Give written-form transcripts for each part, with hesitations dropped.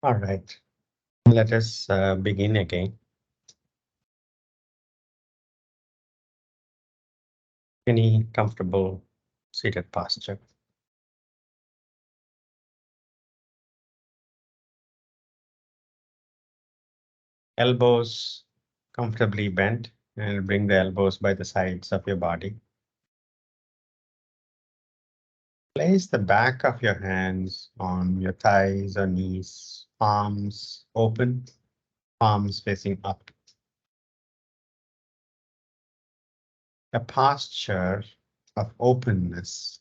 All right, let us begin again. Any comfortable seated posture. Elbows comfortably bent and bring the elbows by the sides of your body. Place the back of your hands on your thighs or knees, palms open, palms facing up. A posture of openness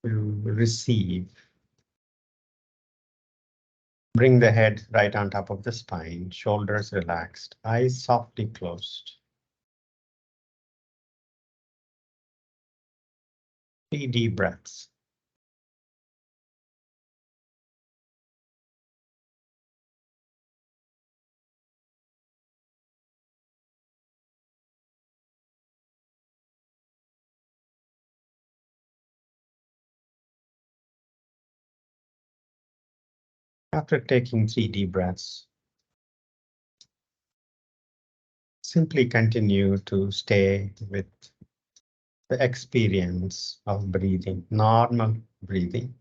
to receive. Bring the head right on top of the spine, shoulders relaxed, eyes softly closed. 3 deep breaths. After taking 3 deep breaths, simply continue to stay with the experience of breathing, normal breathing.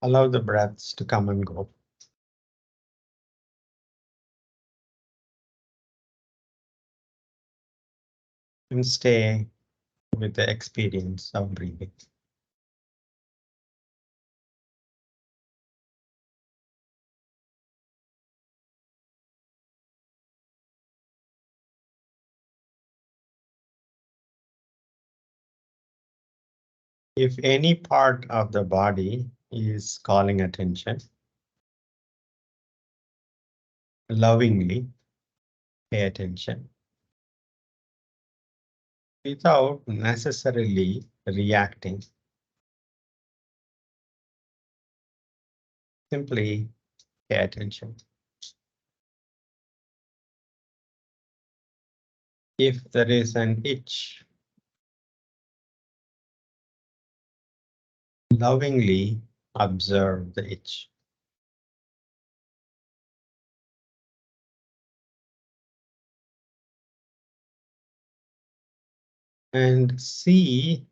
Allow the breaths to come and go. And stay with the experience of breathing. If any part of the body is calling attention, lovingly pay attention without necessarily reacting. Simply pay attention. If there is an itch, lovingly observe the itch. And see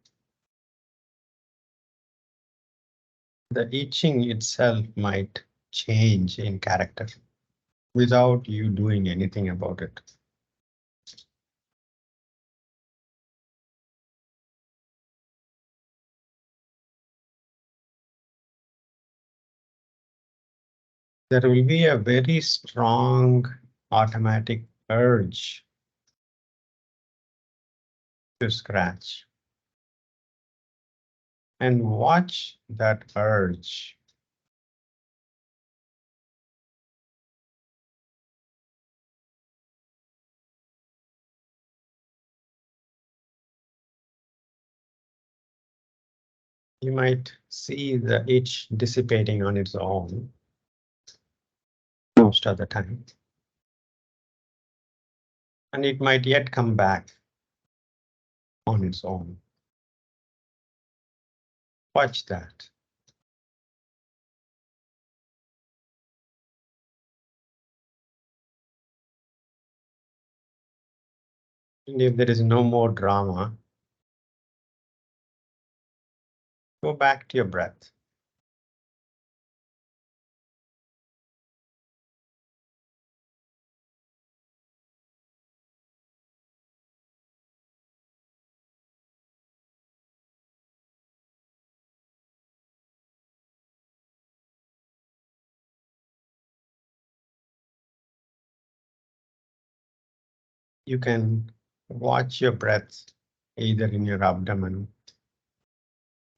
the itching itself might change in character without you doing anything about it. There will be a very strong automatic urge to scratch. And watch that urge. You might see the itch dissipating on its own most of the time. And it might yet come back on its own. Watch that. And if there is no more drama, go back to your breath. You can watch your breath either in your abdomen,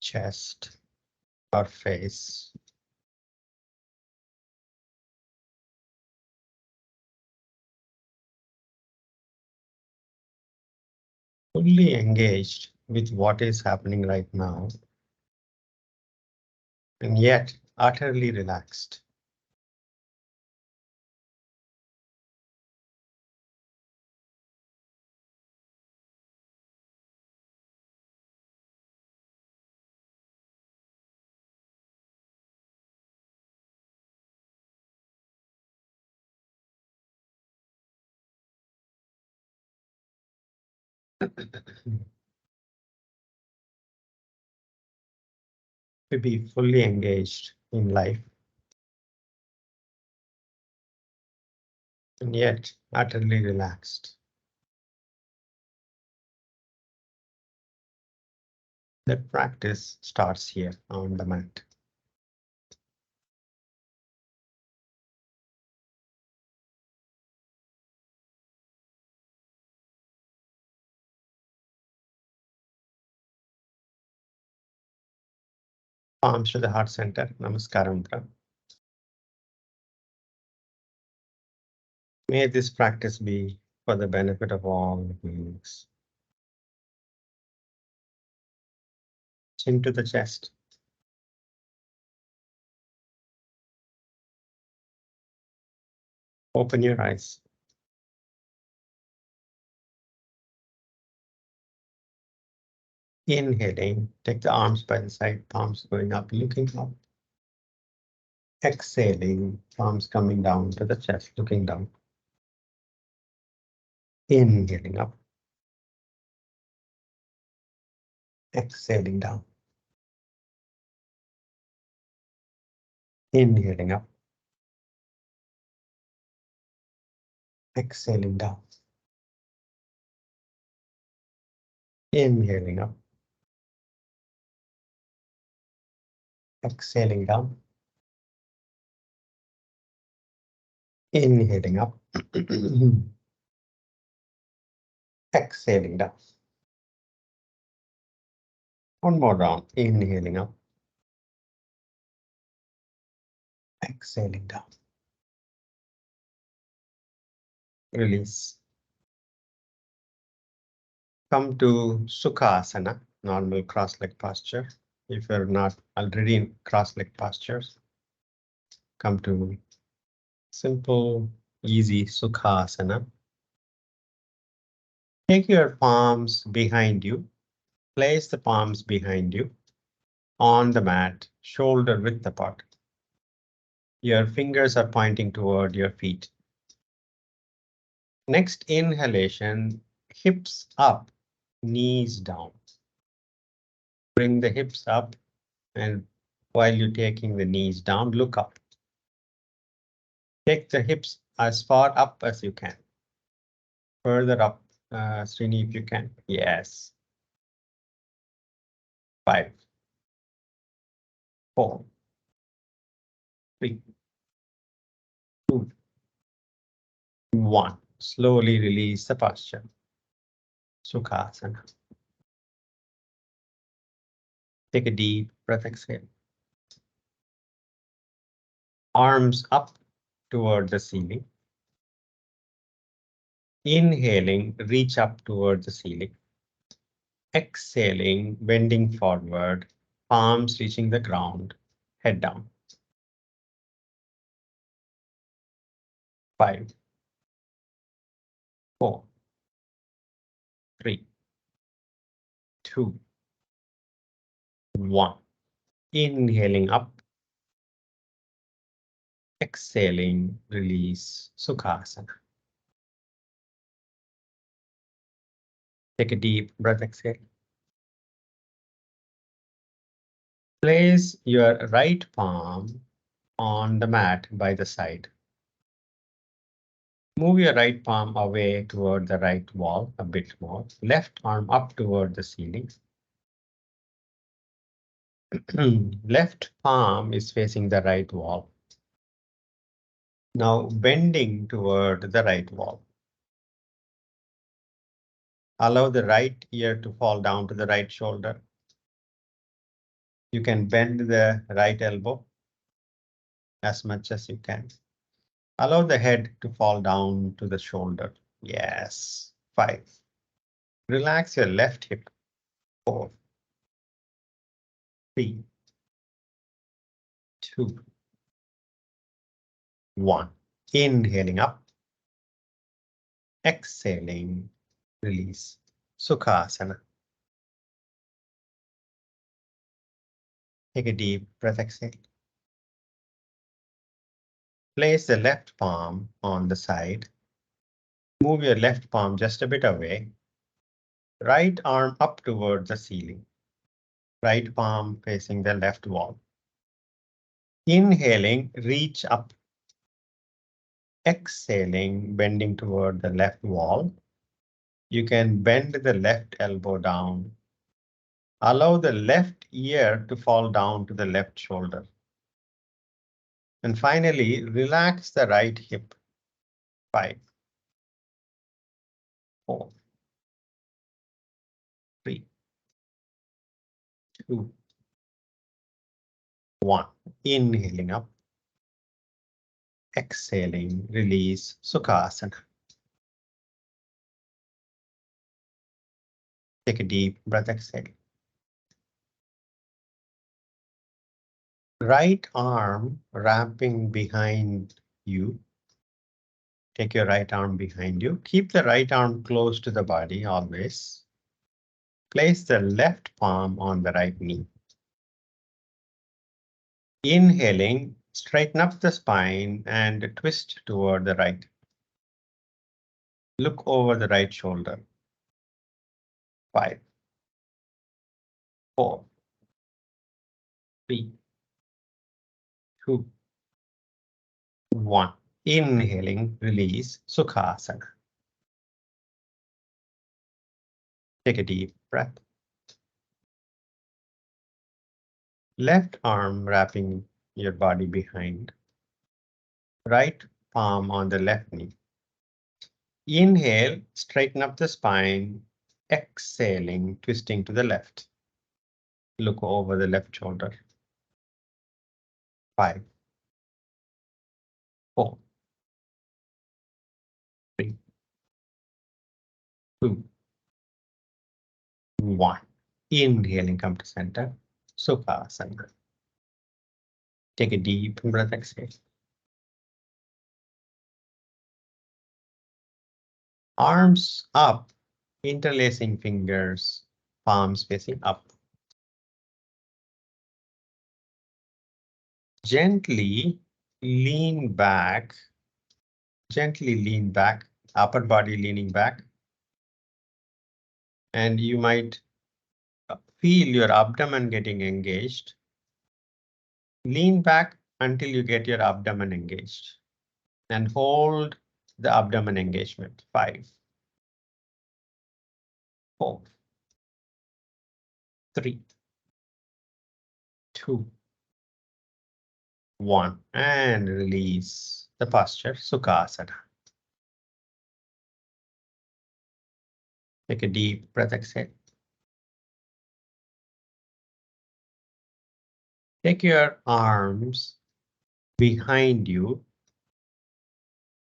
chest, or face. Fully engaged with what is happening right now, and yet utterly relaxed. To be fully engaged in life, and yet utterly relaxed. The practice starts here on the mat. Palms to the heart center. Namaskaram. May this practice be for the benefit of all beings. Chin to the chest. Open your eyes. Inhaling, take the arms by the side, palms going up, looking up. Exhaling, palms coming down to the chest, looking down. Inhaling up. Exhaling down. Inhaling up. Exhaling down. Inhaling up. Exhaling down. Inhaling up. Exhaling down. One more round. Inhaling up. Exhaling down. Release. Come to Sukhasana, normal cross-leg posture. If you're not already in cross-leg postures, come to simple, easy Sukhasana. Take your palms behind you. Place the palms behind you on the mat, shoulder width apart. Your fingers are pointing toward your feet. Next inhalation, hips up, knees down. Bring the hips up, and while you're taking the knees down, look up. Take the hips as far up as you can. Further up, Srini, if you can. Yes. 5, 4, 3, 2, 1. Slowly release the posture. Sukhasana. Take a deep breath, exhale. Arms up toward the ceiling. Inhaling, reach up toward the ceiling. Exhaling, bending forward, palms reaching the ground, head down. 5, 4, 3, 2, 1. Inhaling up. Exhaling, release, Sukhasana. Take a deep breath, exhale. Place your right palm on the mat by the side. Move your right palm away toward the right wall a bit more. Left arm up toward the ceiling. Left palm is facing the right wall. Now bending toward the right wall. Allow the right ear to fall down to the right shoulder. You can bend the right elbow as much as you can. Allow the head to fall down to the shoulder. Yes. 5. Relax your left hip. 4, 3, 2, 1. Inhaling up, exhaling, release. Sukhasana. Take a deep breath, exhale. Place the left palm on the side. Move your left palm just a bit away. Right arm up toward the ceiling. Right palm facing the left wall. Inhaling, reach up. Exhaling, bending toward the left wall. You can bend the left elbow down. Allow the left ear to fall down to the left shoulder. And finally, relax the right hip. 5, 4, 3, 2, 1. Inhaling up. Exhaling, release, Sukhasana. Take a deep breath, exhale. Right arm wrapping behind you. Take your right arm behind you. Keep the right arm close to the body always. Place the left palm on the right knee. Inhaling, straighten up the spine and twist toward the right. Look over the right shoulder. 5, 4, 3, 2, 1. Inhaling, release, Sukhasana. Take a deep breath. Left arm wrapping your body behind. Right palm on the left knee. Inhale, straighten up the spine. Exhaling, twisting to the left. Look over the left shoulder. 5, 4, 3, 2, 1. Inhaling, come to center. Sukhasana. Take a deep breath, exhale. Arms up, interlacing fingers, palms facing up. Gently lean back. Gently lean back, upper body leaning back. And you might feel your abdomen getting engaged. Lean back until you get your abdomen engaged. And hold the abdomen engagement. 5, 4, 3, 2, 1. And release the posture, Sukhasana. Take a deep breath, exhale. Take your arms behind you,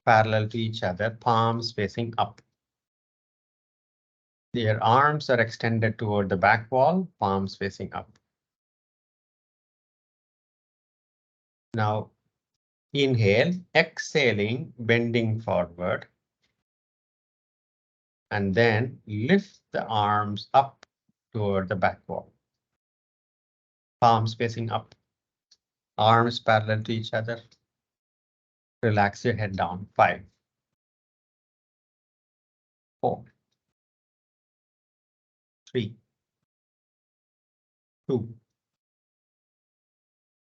parallel to each other, palms facing up. Your arms are extended toward the back wall, palms facing up. Now, inhale, exhaling, bending forward. And then lift the arms up toward the back wall. Palms facing up. Arms parallel to each other. Relax your head down. 5, 4, 3, 2,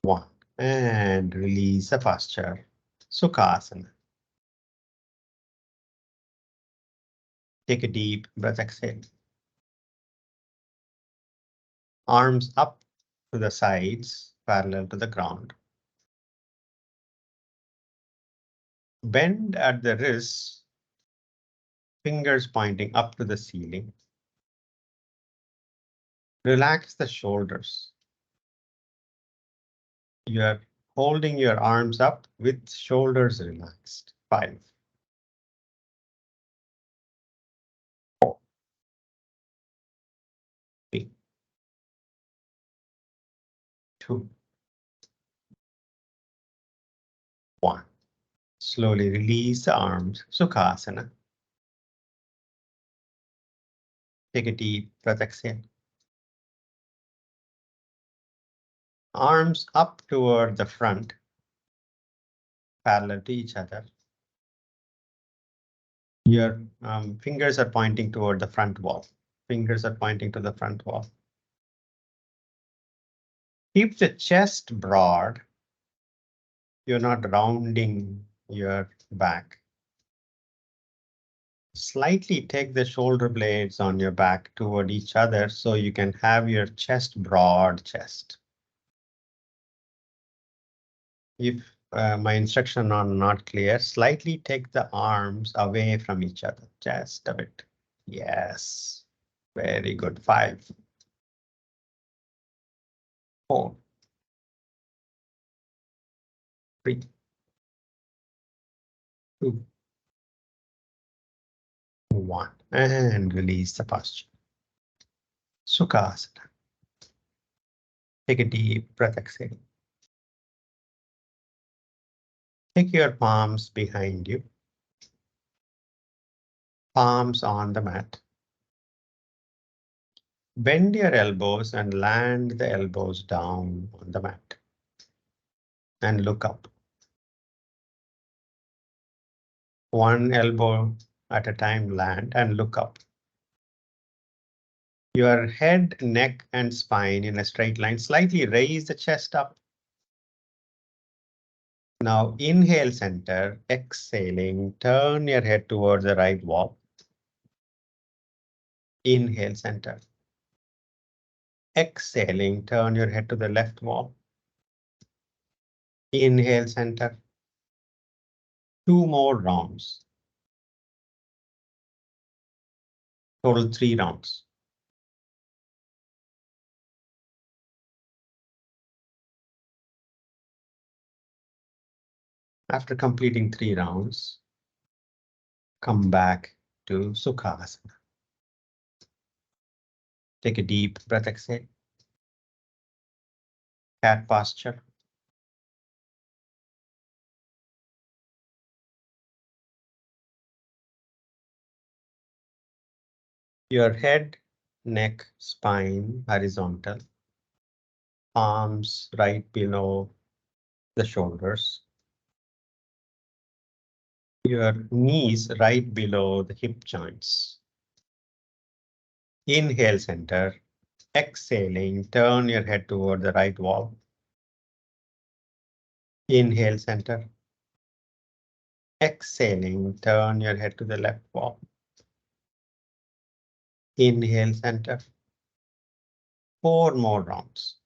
1. And release the posture. Sukhasana. Take a deep breath, exhale. Arms up to the sides, parallel to the ground. Bend at the wrists, fingers pointing up to the ceiling. Relax the shoulders. You are holding your arms up with shoulders relaxed. 5, 4, 3, 2, 1. Slowly release the arms, Sukhasana. Take a deep breath, exhale. Arms up toward the front, parallel to each other. Your fingers are pointing toward the front wall. Fingers are pointing to the front wall. Keep the chest broad. You're not rounding your back. Slightly take the shoulder blades on your back toward each other so you can have your chest broad chest. If my instructions are not clear, slightly take the arms away from each other, just a bit. Yes, very good. 5, 4, 3, 2, 1, and release the posture. Sukhasana. Take a deep breath, exhale. Take your palms behind you. Palms on the mat. Bend your elbows and land the elbows down on the mat. And look up. One elbow at a time, land and look up. Your head, neck, and spine in a straight line. Slightly raise the chest up. Now inhale, center. Exhaling, turn your head towards the right wall. Inhale, center. Exhaling, turn your head to the left wall. Inhale, center. 2 more rounds. Total 3 rounds. After completing 3 rounds, come back to Sukhasana. Take a deep breath, exhale. Cat posture. Your head, neck, spine horizontal. Palms right below the shoulders. Your knees right below the hip joints. Inhale, center. Exhaling, turn your head toward the right wall. Inhale, center. Exhaling, turn your head to the left wall. Inhale, center. 4 more rounds.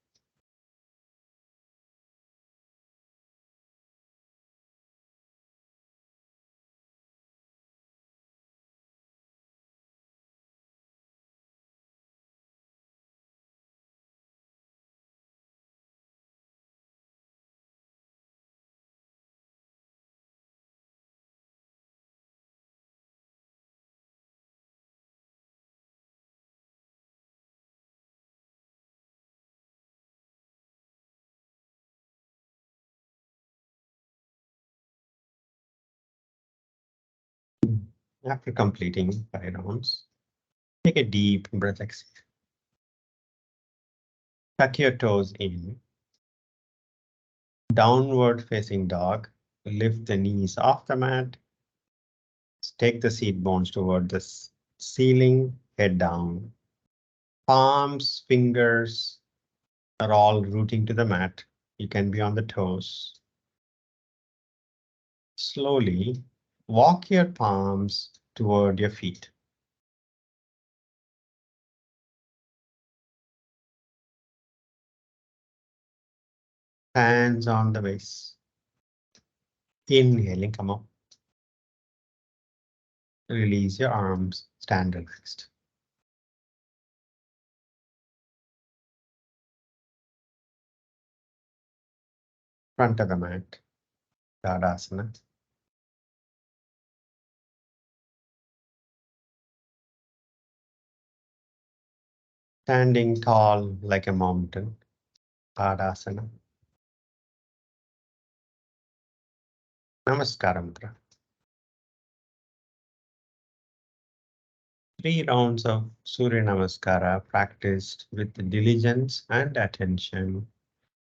After completing 5 rounds, take a deep breath, exhale. Tuck your toes in. Downward facing dog. Lift the knees off the mat. Take the seat bones toward the ceiling, head down. Palms, fingers are all rooting to the mat. You can be on the toes. Slowly walk your palms toward your feet. Hands on the base. Inhaling, come up. Release your arms, stand relaxed. Front of the mat, Tadasana. Standing tall like a mountain. Tadasana. Namaskara Mudra. 3 rounds of Surya Namaskara practiced with diligence and attention,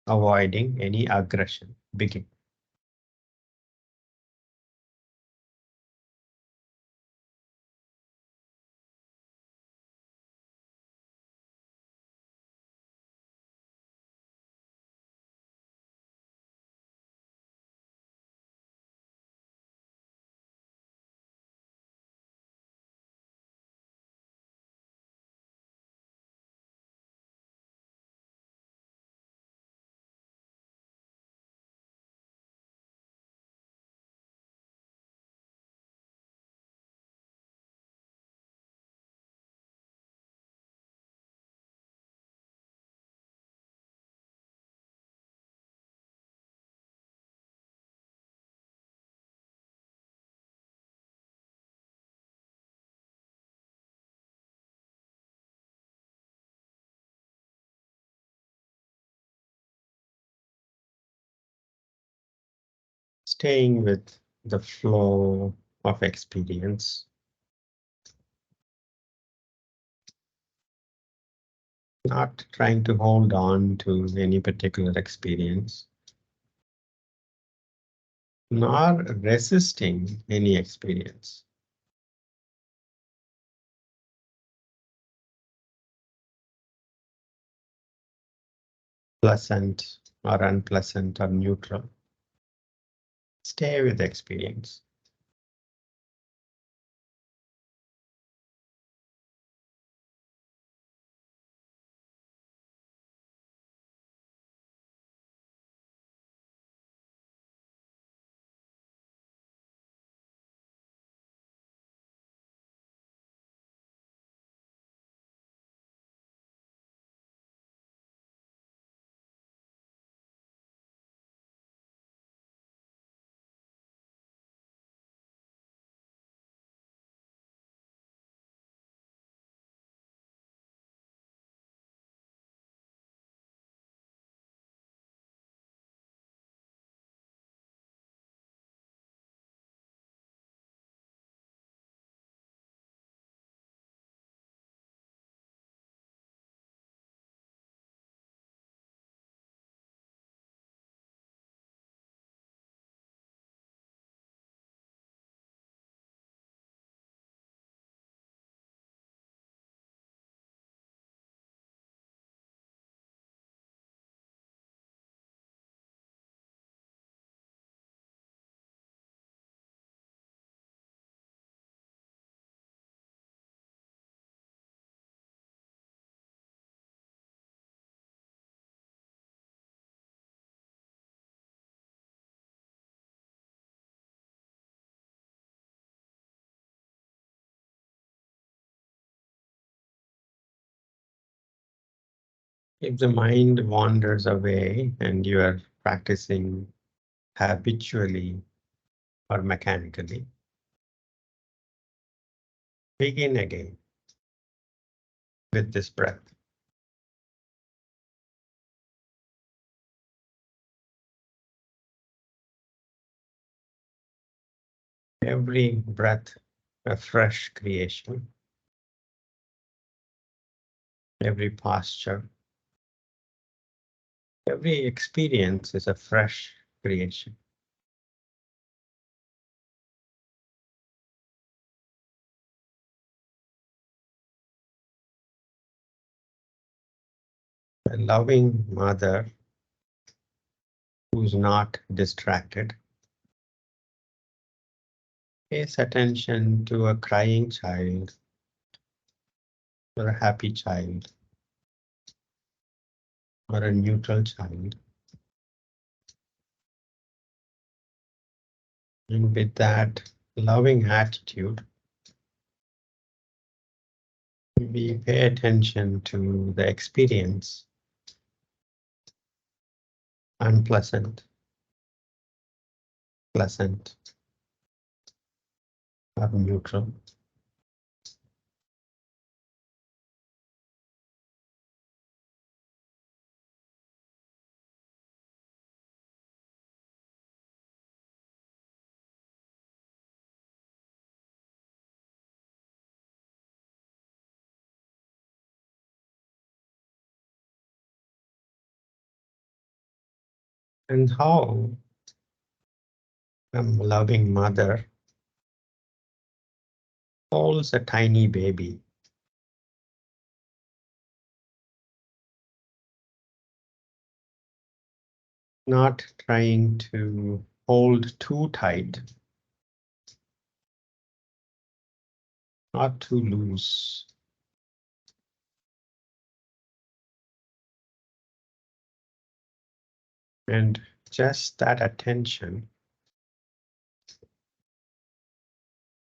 avoiding any aggression. Begin. Staying with the flow of experience. Not trying to hold on to any particular experience, nor resisting any experience. Pleasant or unpleasant or neutral. Stay with the experience. If the mind wanders away and you are practicing habitually or mechanically, begin again with this breath. Every breath a fresh creation. Every posture, every experience is a fresh creation. A loving mother who's not distracted pays attention to a crying child or a happy child or a neutral child. And with that loving attitude, we pay attention to the experience, unpleasant, pleasant, or neutral. And how a loving mother holds a tiny baby. Not trying to hold too tight, not too loose. And just that attention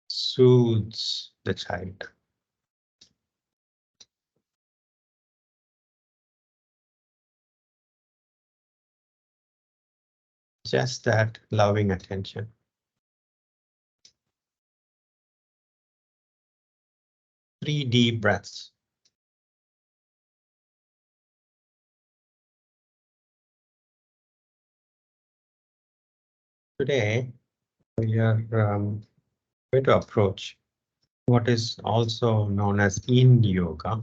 soothes the child. Just that loving attention. 3 deep breaths. Today, we are going to approach what is also known as yin yoga.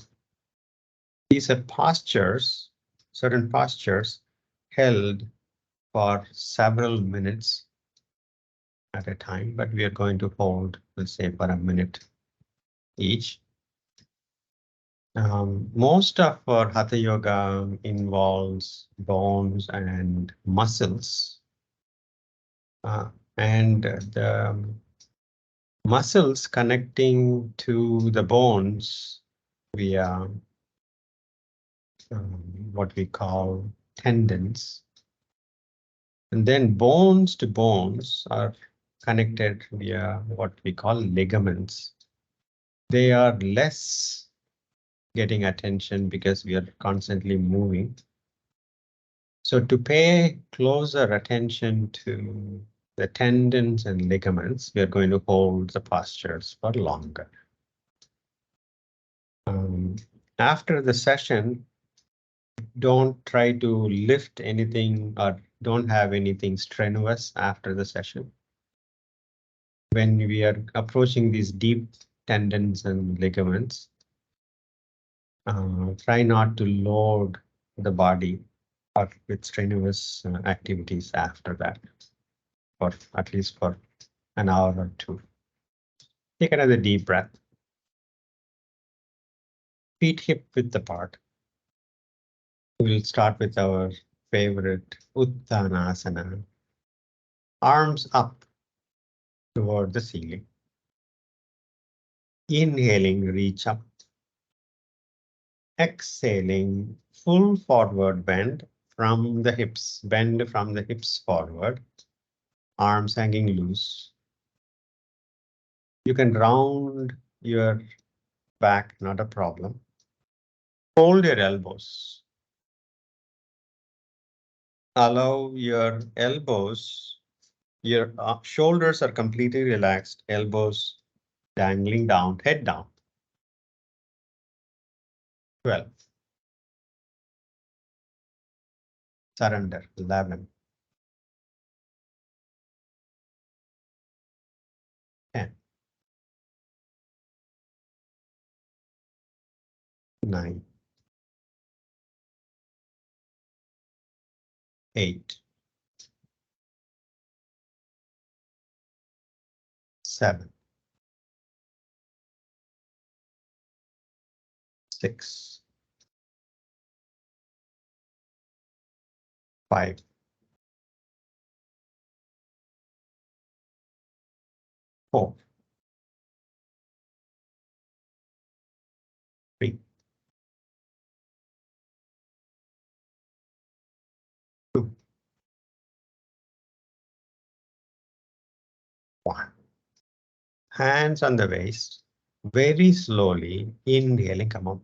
These are postures, certain postures held for several minutes at a time, but we are going to hold, let's say, for a minute each. Most of our Hatha yoga involves bones and muscles, and the muscles connecting to the bones via what we call tendons. And then bones to bones are connected via what we call ligaments. They are less getting attention because we are constantly moving. So to pay closer attention to the tendons and ligaments, we are going to hold the postures for longer. After the session, don't try to lift anything or don't have anything strenuous after the session. When we are approaching these deep tendons and ligaments, try not to load the body or with strenuous activities after that, for at least for an hour or two. Take another deep breath. Feet hip width apart. We'll start with our favorite Uttanasana. Arms up toward the ceiling. Inhaling, reach up. Exhaling, full forward bend from the hips. Bend from the hips forward. Arms hanging loose. You can round your back, not a problem. Hold your elbows. Allow your elbows, your shoulders are completely relaxed, elbows dangling down, head down. 12. Surrender. 11. 10. 9. 8. 7. 6. 5. 4. 3. 2. 1. Hands on the waist. Very slowly inhaling, come up.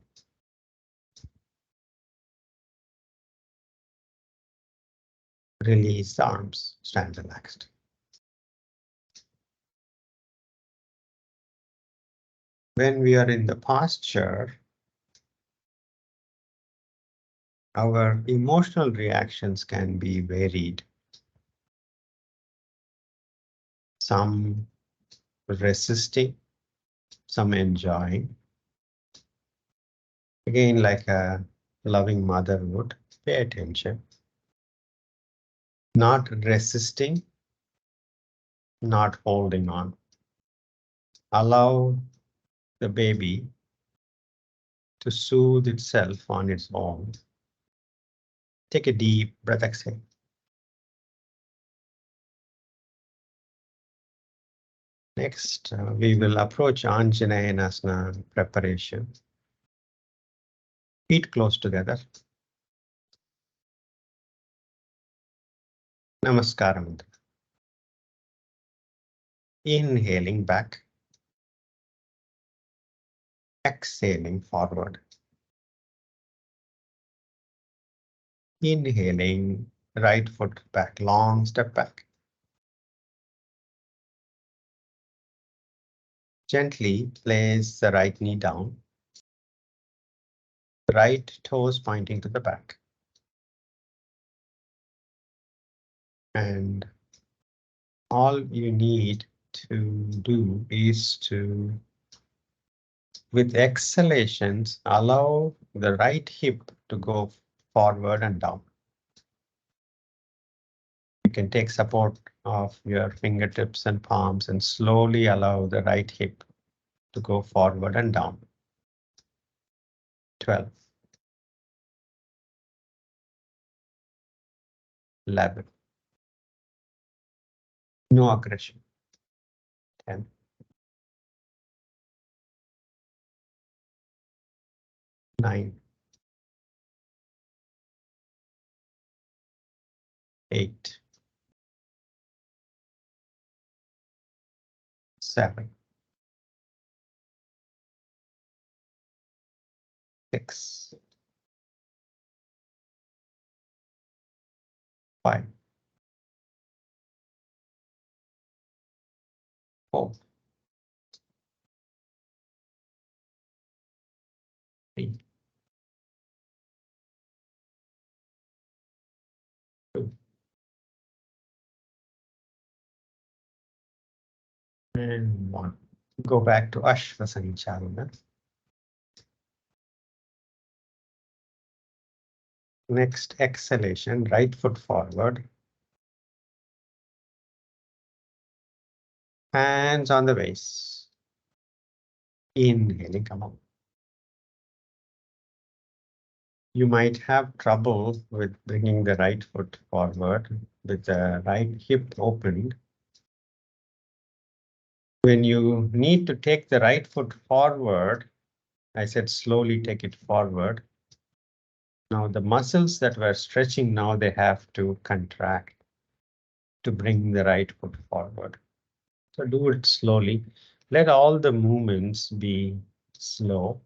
Release the arms, stand relaxed. When we are in the posture, our emotional reactions can be varied. Some resisting, some enjoying. Again, like a loving mother would, pay attention. Not resisting, not holding on. Allow the baby to soothe itself on its own. Take a deep breath, exhale. Next, we will approach Anjaneyasana preparation. Feet close together. Namaskara mantra. Inhaling back. Exhaling forward. Inhaling, right foot back, long step back. Gently place the right knee down. Right toes pointing to the back. And all you need to do is to, with exhalations, allow the right hip to go forward and down. You can take support of your fingertips and palms and slowly allow the right hip to go forward and down. 12, 11, no aggression. 10, 9, 8, 7, 6, 5, 4, 3, 2, and 1. Go back to Ashvasanchalana. Next exhalation, right foot forward. Hands on the waist. Inhaling, come on. You might have trouble with bringing the right foot forward with the right hip opened. When you need to take the right foot forward, I said slowly take it forward. Now the muscles that were stretching, now they have to contract to bring the right foot forward. So do it slowly. Let all the movements be slow.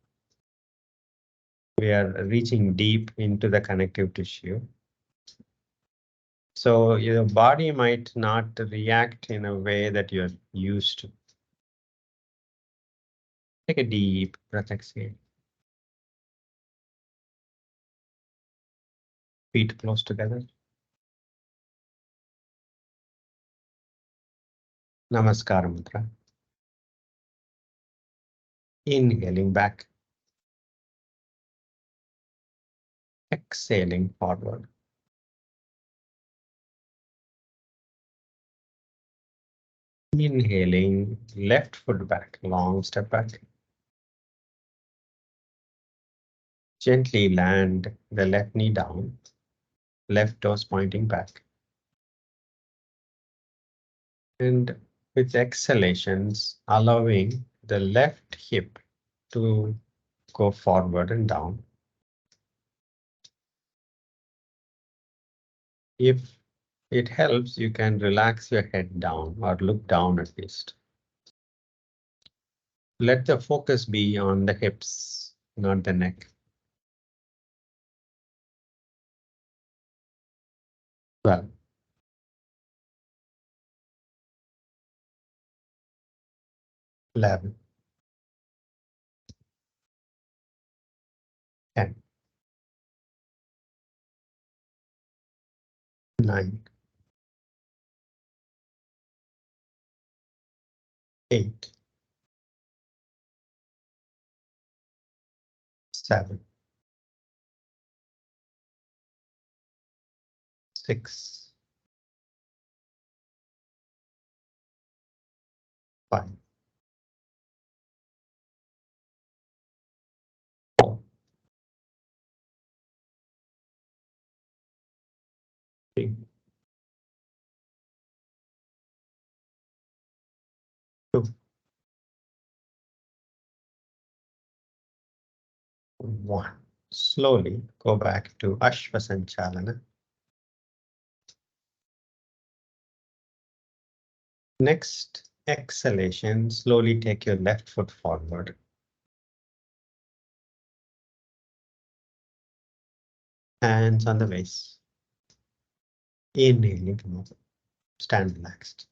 We are reaching deep into the connective tissue. So your body might not react in a way that you're used to. Take a deep breath, exhale. Feet close together. Namaskar mantra. Inhaling back. Exhaling forward. Inhaling, left foot back, long step back. Gently land the left knee down, left toes pointing back. And with exhalations, allowing the left hip to go forward and down. If it helps, you can relax your head down or look down at least. Let the focus be on the hips, not the neck. 12, 11, 10, 9, 8, 7, 6, 5, 4, 3, 2, 1. Slowly go back to Ashvasanchalana. Next exhalation, slowly take your left foot forward. Hands on the waist. Inhaling, come up. Stand relaxed.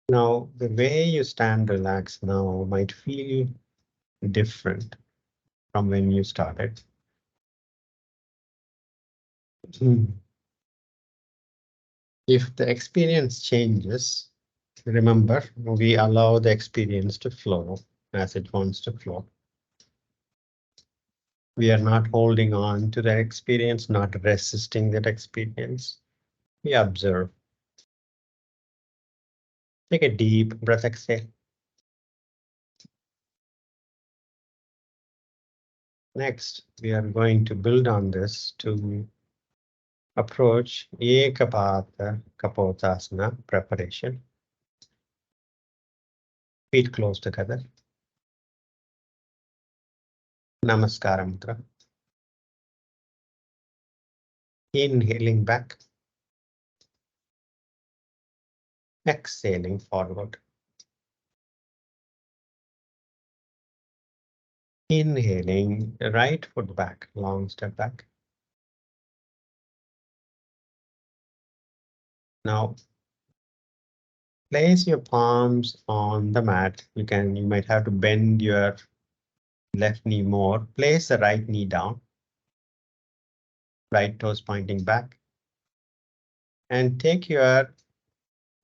Now, the way you stand relaxed now might feel different from when you started. If the experience changes, remember, we allow the experience to flow as it wants to flow. We are not holding on to that experience, not resisting that experience. We observe. Take a deep breath, exhale. Next, we are going to build on this to approach Ekapata Kapotasana preparation. Feet close together. Namaskara Mudra. Inhaling back. Exhaling forward. Inhaling, right foot back, long step back. Now, place your palms on the mat. You might have to bend your left knee more. Place the right knee down. Right toes pointing back. And take your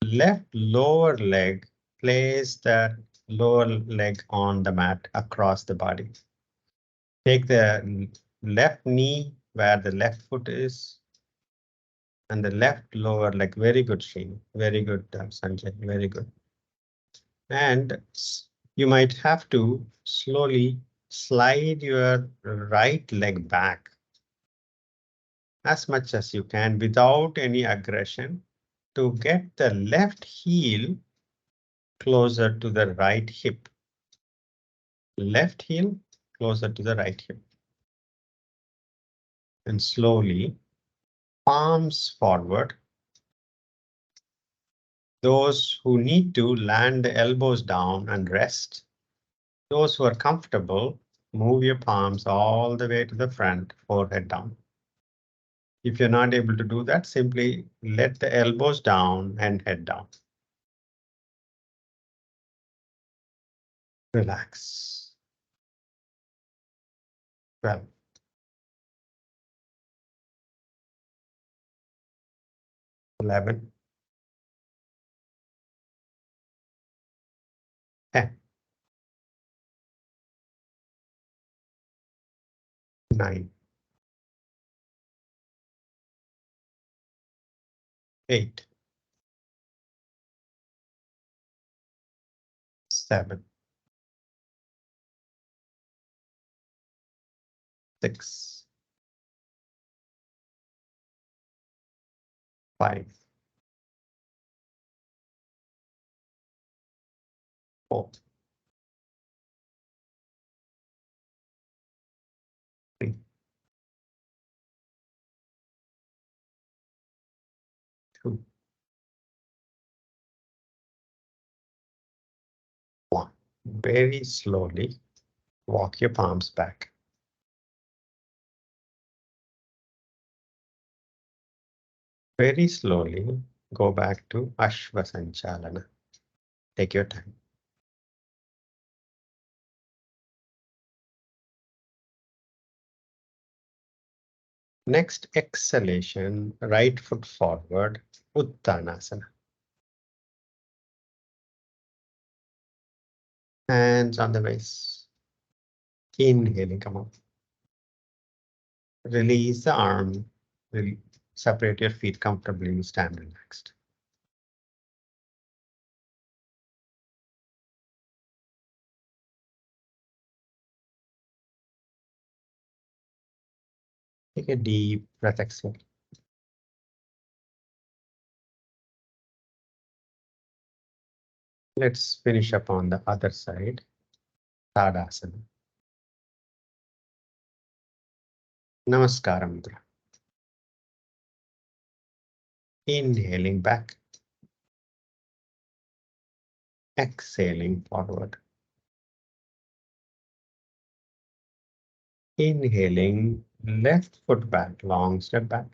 left lower leg, place the lower leg on the mat across the body. Take the left knee where the left foot is and the left lower leg. Very good, Srini. Very good, Sanjay. Very good. And you might have to slowly slide your right leg back as much as you can without any aggression to get the left heel closer to the right hip. Left heel closer to the right hip. And slowly, palms forward. Those who need to land the elbows down and rest. Those who are comfortable, move your palms all the way to the front, forehead down. If you're not able to do that, simply let the elbows down and head down. Relax. 12. 11. 10. 9. 8. 7. 6. 5. 4. 3. 2. 1. Very slowly walk your palms back. Very slowly go back to Ashvasanchalana. Take your time. Next exhalation, right foot forward, Uttanasana. Hands on the waist. Inhaling, come up. Release the arm. separate your feet comfortably and stand relaxed. Take a deep breath, exhale. Let's finish up on the other side, Tadasana. Namaskara Mudra. Inhaling back. Exhaling forward. Inhaling, left foot back, long step back.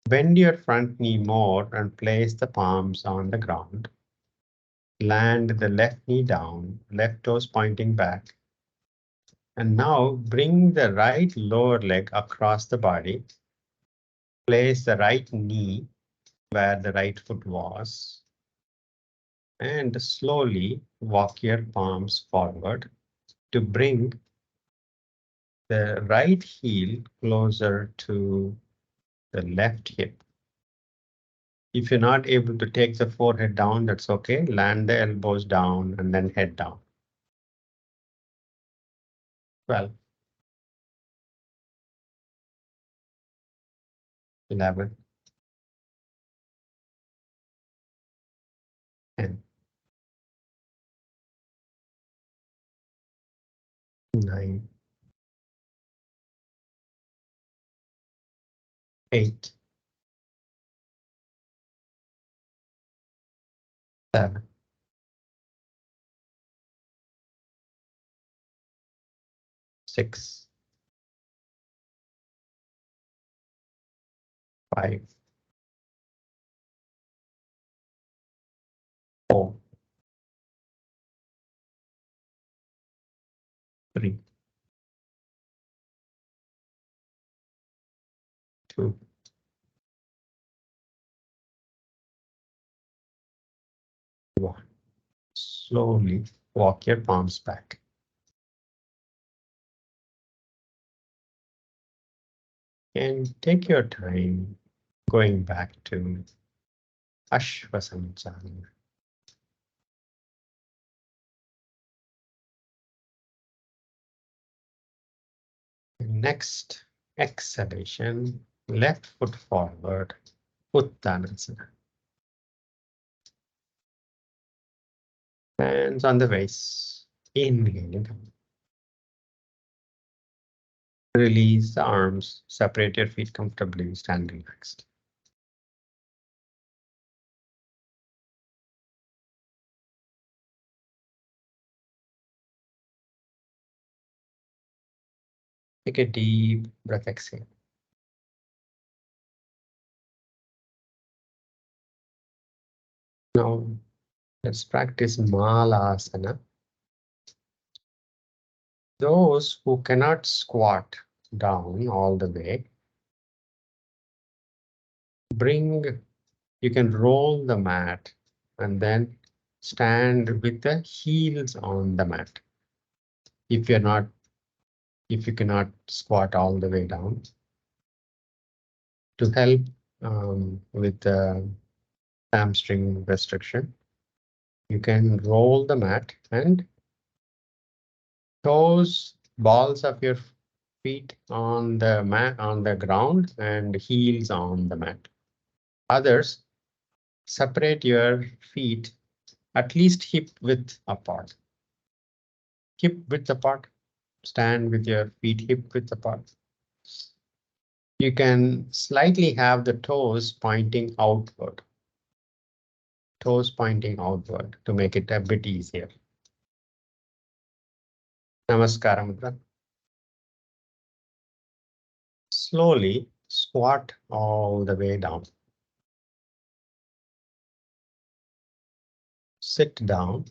Bend your front knee more and place the palms on the ground. Land the left knee down, left toes pointing back. And now bring the right lower leg across the body. Place the right knee where the right foot was. And slowly walk your palms forward to bring the right heel closer to the left hip. If you're not able to take the forehead down, that's okay. Land the elbows down and then head down. 12, 11, 10, 9, 8, 7, 6, 5, 4, 3, 2, 1. Slowly walk your palms back. And take your time going back to Ashvasamchala. Next exhalation, left foot forward, Uttanasana. Hands on the waist, inhaling. Release the arms, separate your feet comfortably, stand relaxed. Take a deep breath, exhale. Now let's practice Malasana. Those who cannot squat down all the way, you can roll the mat and then stand with the heels on the mat. If you cannot squat all the way down, to help with the hamstring restriction, you can roll the mat and toes, balls of your feet on the mat, on the ground, and heels on the mat. Others, separate your feet at least hip width apart. Hip width apart. Stand with your feet hip width apart. You can slightly have the toes pointing outward. Toes pointing outward to make it a bit easier. Namaskara Mudra. Slowly squat all the way down. Sit down.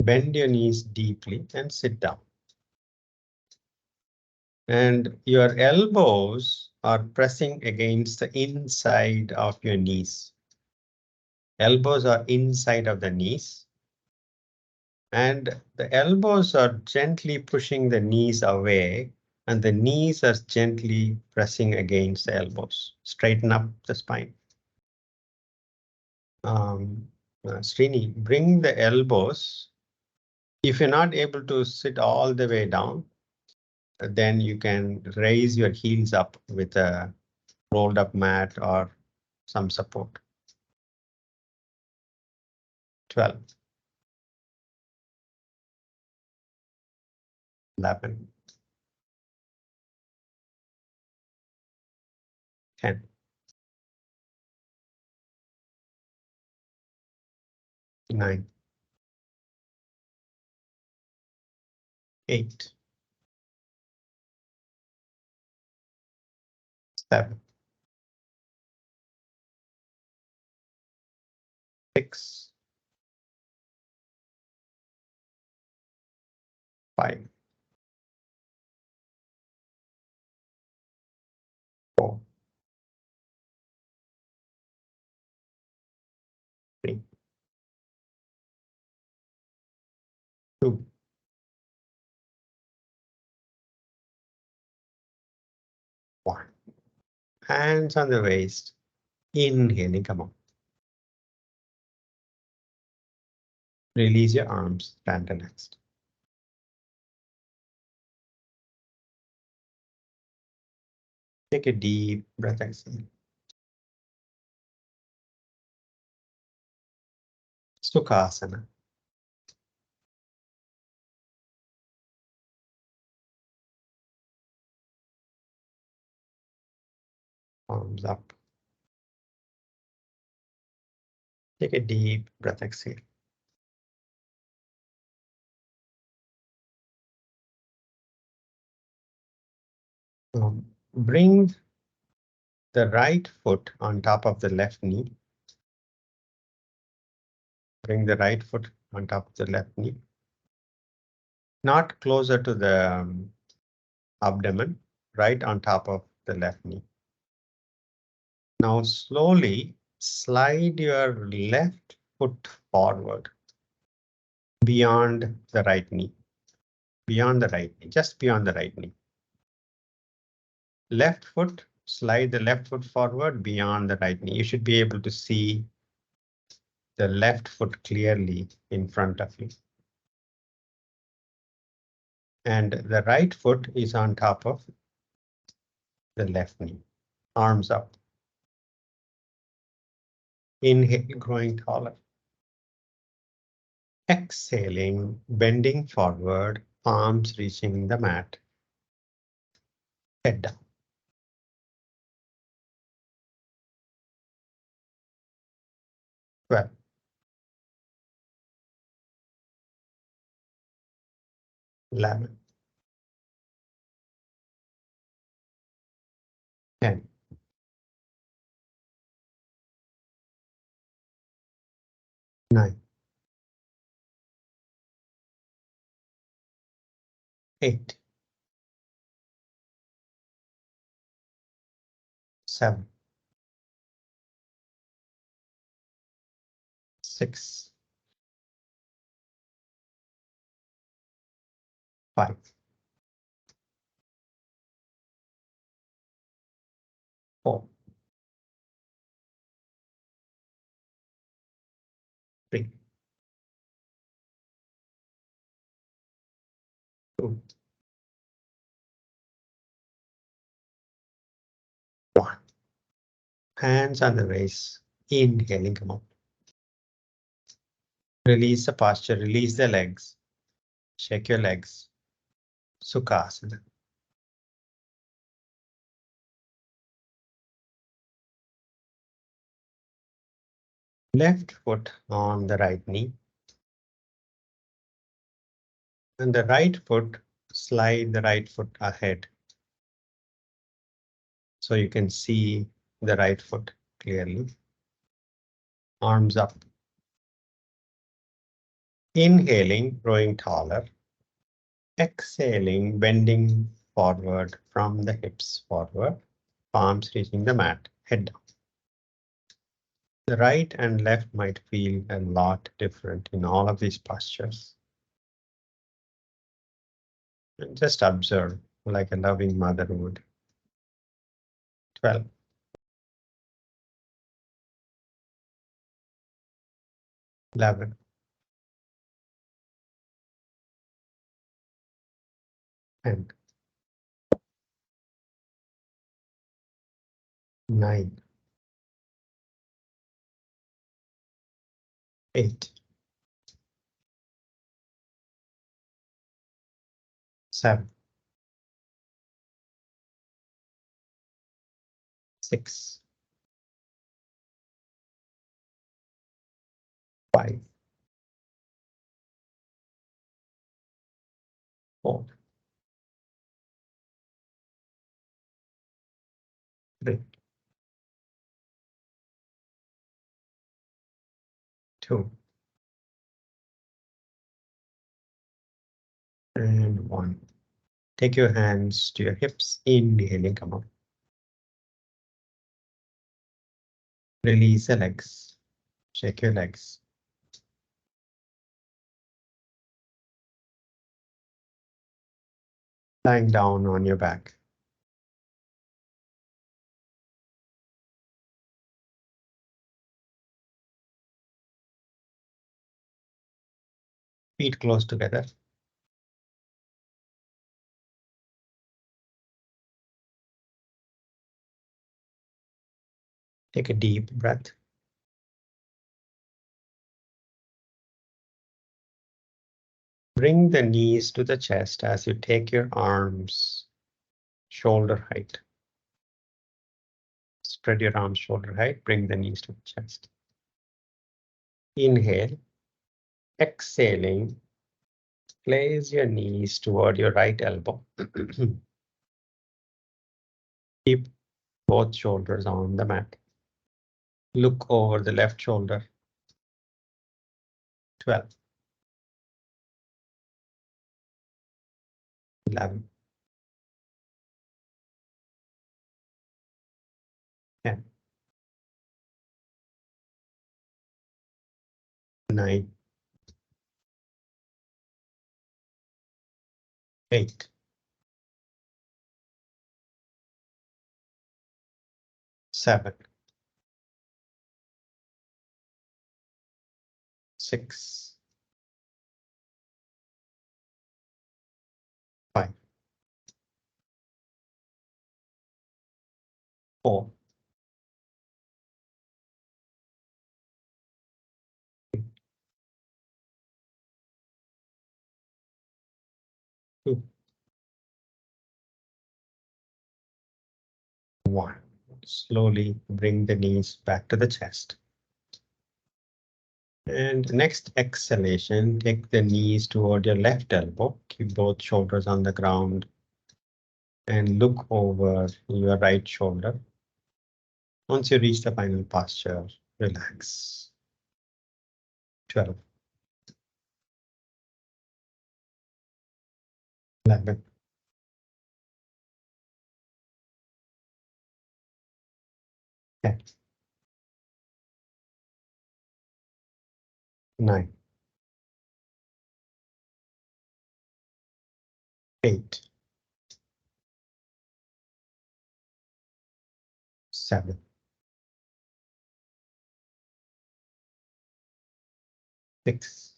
Bend your knees deeply and sit down. And your elbows are pressing against the inside of your knees. Elbows are inside of the knees. And the elbows are gently pushing the knees away And the knees are gently pressing against the elbows. Straighten up the spine. Srini, bring the elbows. If you're not able to sit all the way down, then you can raise your heels up with a rolled up mat or some support. 12. 11. 10. 9. 8. 7. 6. 5. 4. 3. 2. 1. Hands on the waist. Inhaling, come on. Release your arms, stand relaxed. Take a deep breath, exhale. Sukhasana. Arms up. Take a deep breath, exhale. Bring the right foot on top of the left knee. Bring the right foot on top of the left knee. Not closer to the abdomen, right on top of the left knee. Now slowly slide your left foot forward beyond the right knee. Beyond the right knee, just beyond the right knee. Left foot, slide the left foot forward beyond the right knee. You should be able to see the left foot clearly in front of you. And the right foot is on top of the left knee. Arms up. Inhale, growing taller. Exhaling, bending forward, palms reaching the mat. Head down. 12. 11. 10. 9. 8. 7. 6. 5. 4. 3. 2. 1. Hands on the waist. Inhaling, come on. Release the posture, release the legs. Shake your legs. Sukhasana. Left foot on the right knee. And the right foot, slide the right foot ahead. So you can see the right foot clearly. Arms up. Inhaling, growing taller. Exhaling, bending forward from the hips forward. Palms reaching the mat, head down. The right and left might feel a lot different in all of these postures. And just observe like a loving mother would. 12. 11. And 9. 8. 7. 6. 5. 4. 3. 2. And 1. Take your hands to your hips, inhaling, come on. Release the legs, shake your legs. Lying down on your back. Feet close together. Take a deep breath. Bring the knees to the chest as you take your arms shoulder height. Spread your arms shoulder height, bring the knees to the chest. Inhale. Exhaling, place your knees toward your right elbow. Keep both shoulders on the mat. Look over the left shoulder. 12. 11. 10. 9. 8. 7. 6. 5. 4. 2. 1. Slowly bring the knees back to the chest. And next exhalation, take the knees toward your left elbow. Keep both shoulders on the ground. And look over your right shoulder. Once you reach the final posture, relax. 12. 11. 10. 9. 8. 7. 6.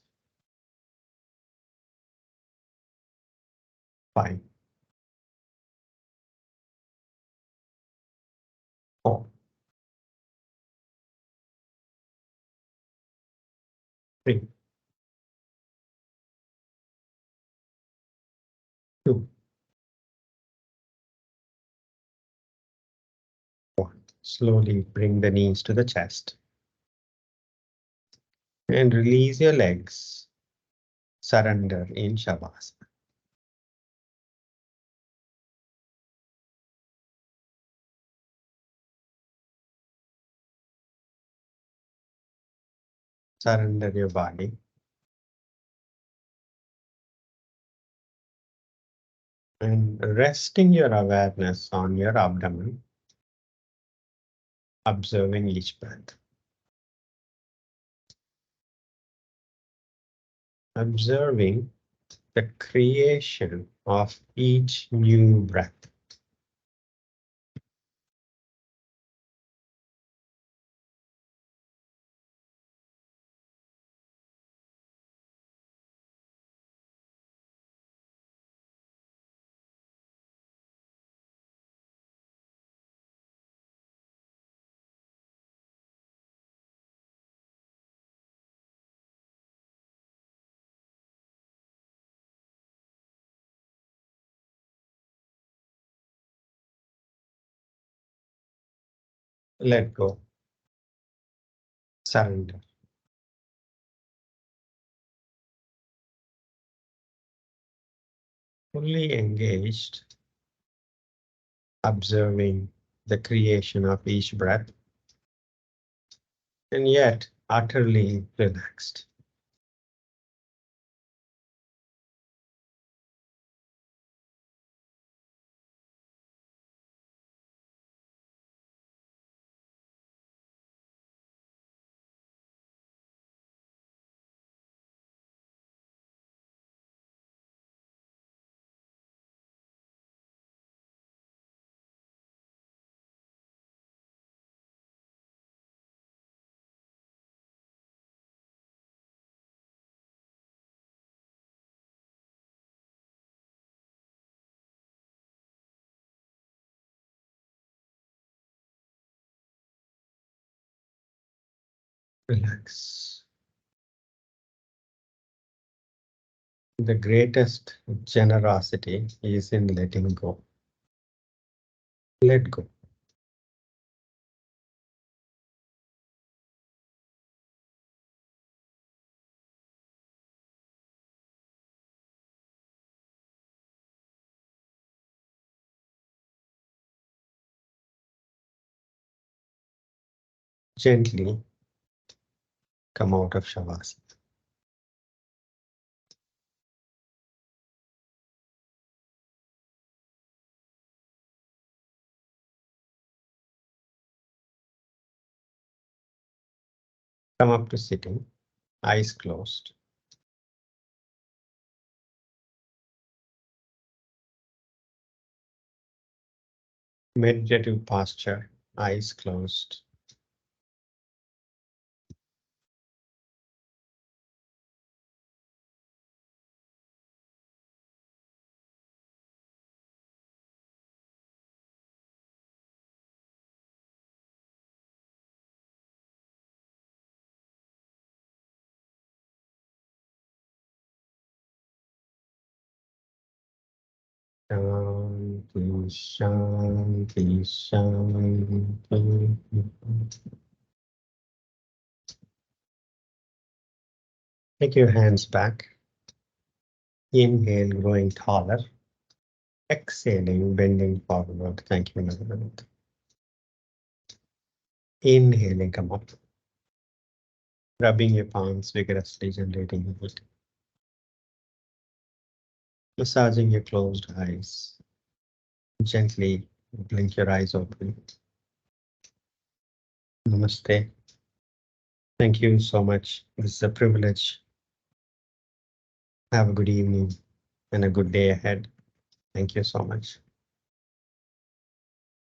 5. 4. 3. 2. 1. Slowly bring the knees to the chest. And release your legs. Surrender in Shavasana. Surrender your body. And resting your awareness on your abdomen. Observing each breath. Observing the creation of each new breath. Let go. Surrender. Fully engaged, observing the creation of each breath, and yet utterly relaxed. Relax. The greatest generosity is in letting go. Let go. Gently come out of Shavasana. Come up to sitting, eyes closed. Meditative posture, eyes closed. Shanti, shanti, shanti. Take your hands back. Inhale, growing taller. Exhaling, bending forward. Thank you, Navant. Inhaling, come up. Rubbing your palms vigorously, generating heat. Massaging your closed eyes. Gently blink your eyes open. Namaste. Thank you so much. This is a privilege. Have a good evening and a good day ahead. Thank you so much.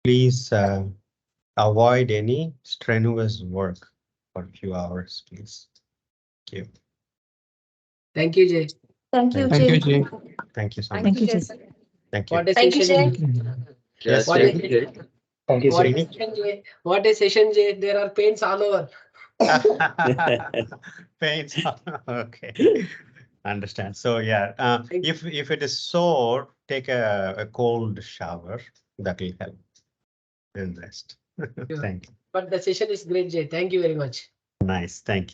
Please avoid any strenuous work for a few hours, please. Thank you. Thank you, Jay. Thank you, Thank Jay. you. Thank you so Thank much. you, Jay. Thank you. What a Thank you, session. Jay. Yes, What Jay. a, Thank you, what, Srini. a session, Jay. What a session, Jay. There are pains all over. Pains. Okay. Understand. So yeah, if it is sore, take a cold shower. That will help. And rest. Sure. Thank you. But the session is great, Jay. Thank you very much. Nice. Thank you.